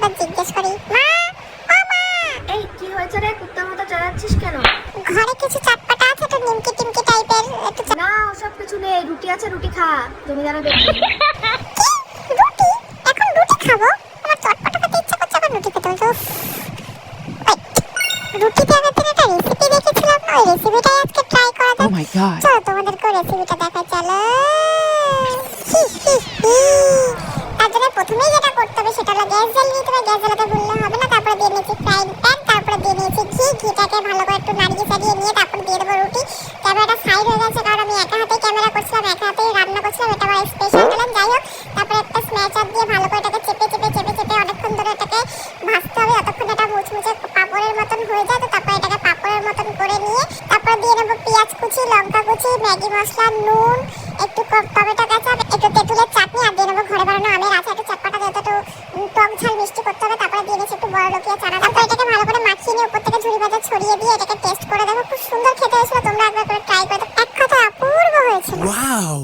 একবার জিজ্ঞেস করি। মা, ও মা, এই কি হয়েছে রে, কুত্তার মতো চালাচ্ছিস কেন? ঘরে কিছু চটপটা আছে তো, নিমকি টিমকি টাইপের একটু না ওসব কিছু নেই, রুটি আছে, রুটি খা, জমিদারও দেখবি। রুটি? এখন রুটি খাবো? আমার চটপটা খেতে ইচ্ছা করছে, আবার রুটি খেতে হতো। রুটি দিয়ে আগের দিন একটা রেসিপি দেখেছিলাম না, ওই রেসিপিটাই আজকে ট্রাই করা যাক। Oh my god. চলো তোমাদেরকে রেসিপিটা দেখাই, চলো। হি, হি, হি। তার জন্য প্রথমেই যেটা করতে হবে সেটা হলো গ্যাস জ্বালিয়ে নিতে হবে। গ্যাস জ্বালাতে ভুললে হবে না। তারপরে দিয়ে নিয়েছি ফ্রাইং প্যান, তারপরে দিয়ে নিয়েছি ঘি। ঘিটাকে ভালো করে একটু নাড়িয়ে চাড়িয়ে নিয়ে তারপর দিয়ে দেবো রুটি। ক্যামেরাটা সাইড হয়ে গেছে কারণ আমি একা হাতেই ক্যামেরা করছিলাম, একা হাতেই রান্না করছিলাম, এটা আমার স্পেশাল ট্যালেন্ট। যাই হোক, তারপরে একটা স্ম্যাচার দিয়ে ভালো করে এটাকে চেপে চেপে চেপে চেপে অনেকক্ষণ ধরে এটাকে ভাজতে হবে, যতক্ষণ এটা মুচমুচে পাপড়ের মতন হয়ে যায়। তো তারপরে এটাকে পাপড়ের মতন করে নিয়ে তারপর দিয়ে নেবো পেঁয়াজ কুচি, লঙ্কা কুচি, ম্যাগি মশলা, নুন, একটু টমেটো কাঁচা, একটু তেঁতুলের চাটনি, আর দিয়ে নেবো ঘরে বানানো আমের আচার। একটু চটপটা যত একটু টক ঝাল মিষ্টি করতে হবে। তারপরে দিয়ে নিচ্ছি একটু বড় লোকিয়া চানা। তারপর এটাকে ভালো করে মাখিয়ে নিয়ে উপর থেকে ঝুড়ি ভাজা ছড়িয়ে দিয়ে এটাকে টেস্ট করে দেবো। খুব সুন্দর খেতে হয়েছিল, তোমরা একবার করে ট্রাই করে। এক কথা অপূর্ব হয়েছিল। Wow.